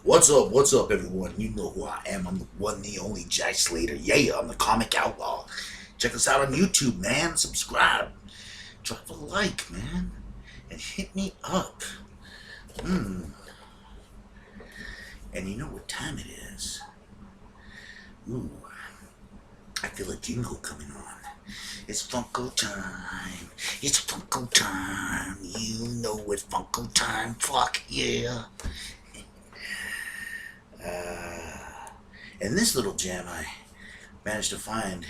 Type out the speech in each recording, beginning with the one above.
What's up, everyone? You know who I am. I'm the one, the only Jack Slater. Yeah, I'm the comic outlaw. Check us out on YouTube, man. Subscribe. Drop a like, man. And hit me up. Hmm. And you know what time it is? Ooh, I feel a jingle coming on. It's Funko time. It's Funko time. You know it's Funko time. Fuck yeah. And this little gem I managed to find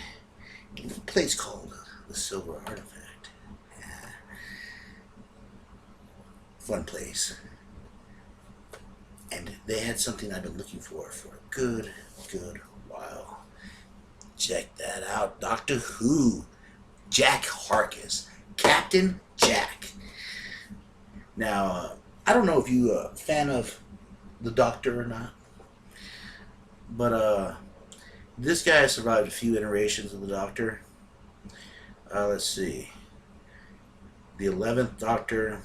in a little place called the Silver Artifact. Fun place. And they had something I've been looking for a good while. Check that out. Doctor Who. Jack Harkness. Captain Jack. Now, I don't know if you a fan of the Doctor or not, but this guy has survived a few iterations of the Doctor. Let's see. The 11th Doctor,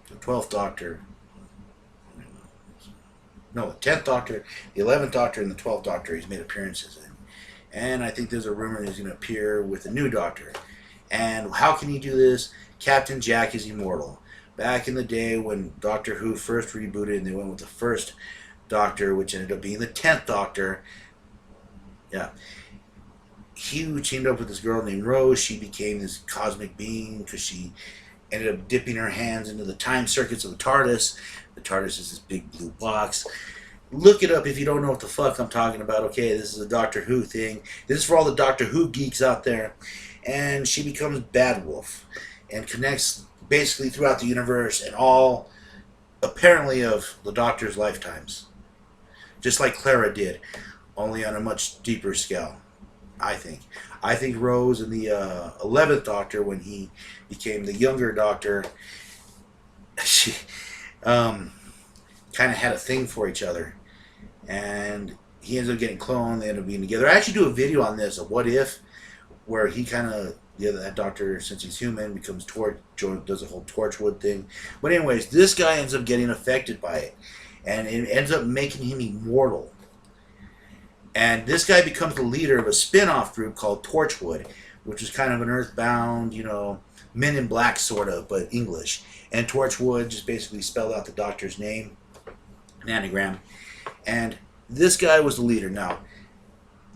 the 12th Doctor, no, the 10th Doctor, the 11th Doctor, and the 12th Doctor he's made appearances in. And I think there's a rumor he's going to appear with a new Doctor. And how can he do this? Captain Jack is immortal. Back in the day when Doctor Who first rebooted and they went with the first Doctor, which ended up being the 10th Doctor, yeah, he teamed up with this girl named Rose. She became this cosmic being because she ended up dipping her hands into the time circuits of the TARDIS. The TARDIS is this big blue box. Look it up if you don't know what the fuck I'm talking about. Okay, this is a Doctor Who thing. This is for all the Doctor Who geeks out there. And she becomes Bad Wolf and connects basically throughout the universe and all, apparently, of the Doctor's lifetimes. Just like Clara did, only on a much deeper scale, I think. I think Rose and the 11th Doctor, when he became the younger Doctor, she kind of had a thing for each other. And he ends up getting cloned. They end up being together. I actually do a video on this, a what if, where he kind of, that Doctor, since he's human, becomes does a whole Torchwood thing. But anyways, this guy ends up getting affected by it. And it ends up making him immortal. And this guy becomes the leader of a spin-off group called Torchwood, which is kind of an earthbound, Men in Black sort of, but English. And Torchwood just basically spelled out the Doctor's name, an anagram. And this guy was the leader. Now,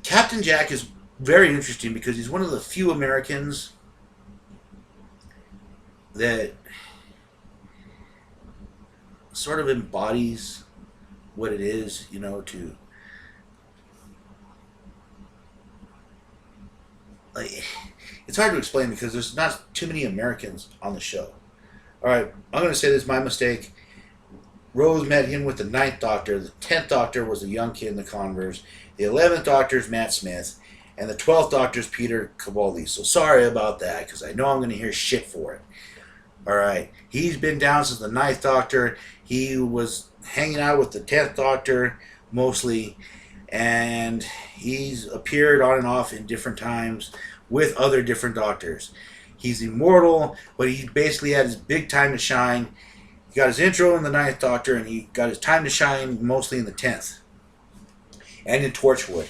Captain Jack is very interesting because he's one of the few Americans that sort of embodies what it is, to like. It's hard to explain because there's not too many Americans on the show. All right, I'm going to say this is my mistake. Rose met him with the 9th Doctor. The 10th Doctor was a young kid in the Converse. The 11th Doctor is Matt Smith. And the 12th Doctor is Peter Capaldi. So sorry about that, because I know I'm going to hear shit for it. Alright, he's been down since the 9th Doctor. He was hanging out with the 10th Doctor, mostly. And he's appeared on and off in different times with other different Doctors. He's immortal, but he basically had his big time to shine. He got his intro in the 9th Doctor, and he got his time to shine mostly in the 10th. And in Torchwood.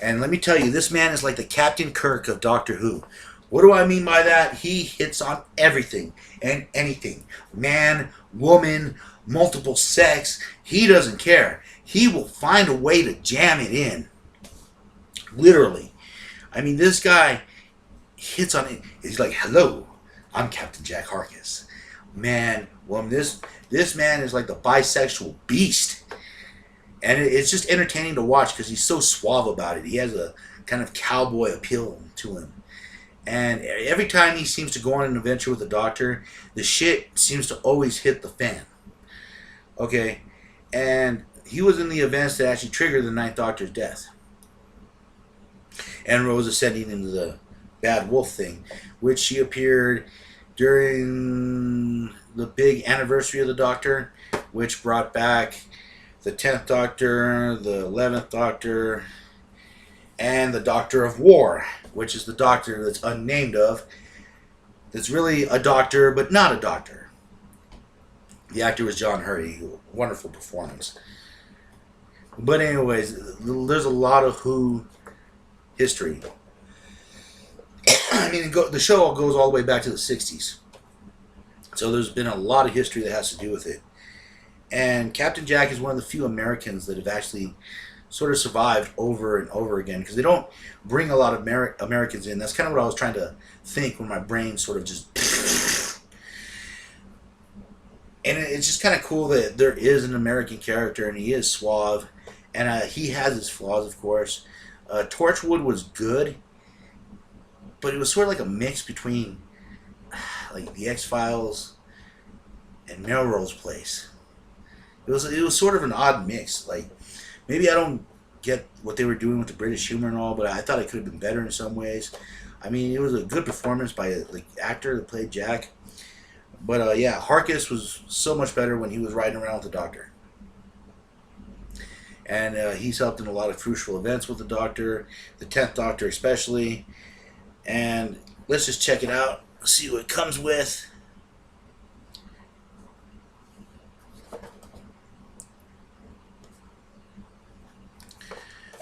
And let me tell you, this man is like the Captain Kirk of Doctor Who. What do I mean by that? He hits on everything and anything. Man, woman, multiple sex. He doesn't care. He will find a way to jam it in. Literally. I mean, this guy hits on it. He's like, hello, I'm Captain Jack Harkness. Man, woman, this man is like the bisexual beast. And it's just entertaining to watch because he's so suave about it. He has a kind of cowboy appeal to him. And every time he seems to go on an adventure with the Doctor, the shit seems to always hit the fan. Okay? And he was in the events that actually triggered the 9th Doctor's death. And Rose ascending into the Bad Wolf thing, which she appeared during the big anniversary of the Doctor, which brought back the 10th Doctor, the 11th Doctor, and the Doctor of War, which is the Doctor that's unnamed of, that's really a doctor, but not a doctor. The actor was John Hurdy. Wonderful performance. But anyways, there's a lot of Who history. I mean, the show goes all the way back to the '60s, so there's been a lot of history that has to do with it. And Captain Jack is one of the few Americans that have actually sort of survived over and over again because they don't bring a lot of Americans in. That's kind of what I was trying to think when my brain sort of just. And it's just kind of cool that there is an American character and he is suave, and he has his flaws, of course. Torchwood was good, but it was sort of like a mix between like the X-Files and Melrose Place. It was sort of an odd mix. Like maybe I don't get what they were doing with the British humor and all, but I thought it could have been better in some ways. I mean, it was a good performance by the actor that played Jack. But yeah, Harkness was so much better when he was riding around with the Doctor. And he's helped in a lot of crucial events with the Doctor, the 10th Doctor especially. And let's just check it out, see what it comes with.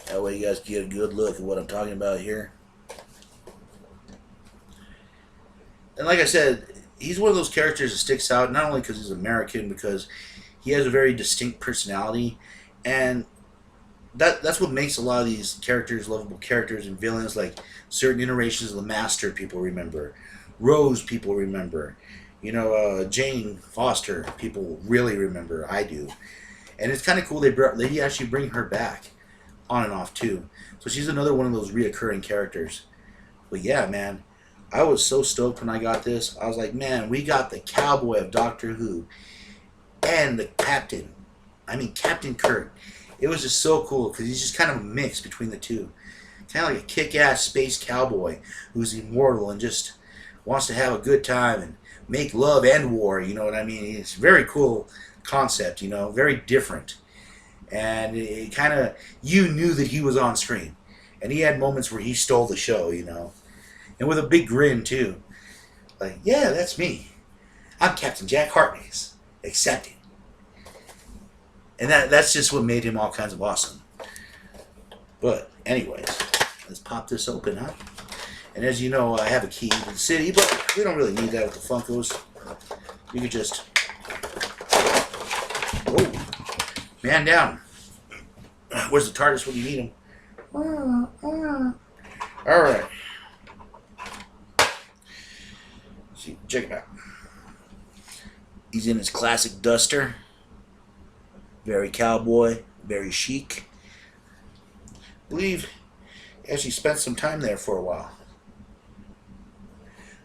That way you guys get a good look at what I'm talking about here. And like I said, he's one of those characters that sticks out, not only because he's American, because he has a very distinct personality. And that's what makes a lot of these characters lovable characters and villains. Like certain iterations of the Master, people remember. Rose, people remember. You know, Jane Foster, people really remember. I do. And it's kind of cool they actually bring her back on and off too. So she's another one of those reoccurring characters. But yeah, man, I was so stoked when I got this. I was like, man, we got the cowboy of Doctor Who and the captain. I mean, Captain Kirk. It was just so cool because he's just kind of a mix between the two. Kind of like a kick-ass space cowboy who's immortal and just wants to have a good time and make love and war. You know what I mean? It's a very cool concept, you know, very different. And it kind of, you knew that he was on screen. And he had moments where he stole the show, you know. And with a big grin, too. Like, yeah, that's me. I'm Captain Jack Harkness. Accepted. And that's just what made him all kinds of awesome. But, anyways, let's pop this open, huh? And as you know, I have a key to the city, but we don't really need that with the Funkos. You could just... Whoa. Man down. Where's the TARDIS when you need him? Alright. See, check it out. He's in his classic duster. Very cowboy, very chic. I believe he actually spent some time there for a while.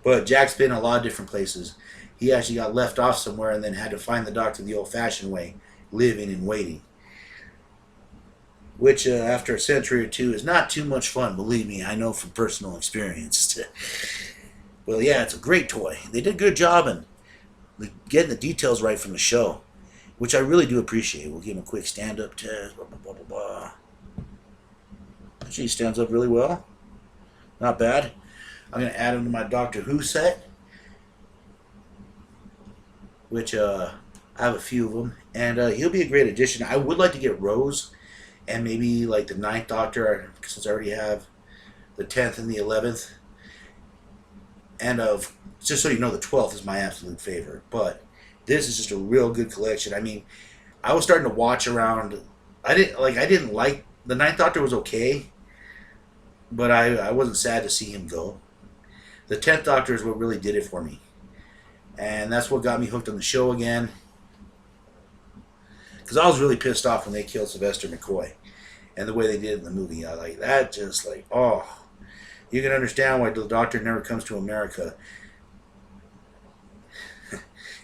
But Jack's been a lot of different places. He actually got left off somewhere and then had to find the Doctor the old-fashioned way, living and waiting. Which, after a century or two, is not too much fun, believe me. I know from personal experience. Well, yeah, it's a great toy. They did a good job in getting the details right from the show, which I really do appreciate. We'll give him a quick stand-up test. Blah, blah, blah, blah, blah. Actually, he stands up really well. Not bad. I'm going to add him to my Doctor Who set, which I have a few of them, and he'll be a great addition. I would like to get Rose and maybe like the 9th Doctor, since I already have the 10th and the 11th. And just so you know, the 12th is my absolute favorite. But this is just a real good collection. I mean, I was starting to watch around. I didn't like the 9th Doctor was okay, but I wasn't sad to see him go. The 10th Doctor is what really did it for me, and that's what got me hooked on the show again. Because I was really pissed off when they killed Sylvester McCoy, and the way they did it in the movie. I like that. Just like, oh, you can understand why the Doctor never comes to America.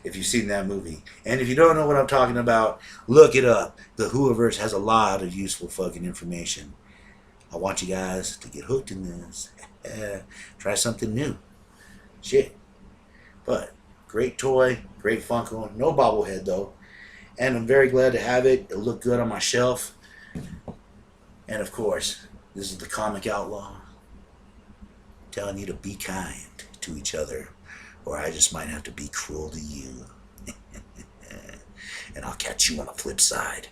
If you've seen that movie. And if you don't know what I'm talking about, look it up. The Whoverse has a lot of useful fucking information. I want you guys to get hooked in this. Try something new. Shit. But, great toy, great Funko. No bobblehead, though. And I'm very glad to have it. It'll look good on my shelf. And, of course, this is the Comic Outlaw telling you to be kind to each other, or I just might have to be cruel to you. and I'll catch you on the flip side.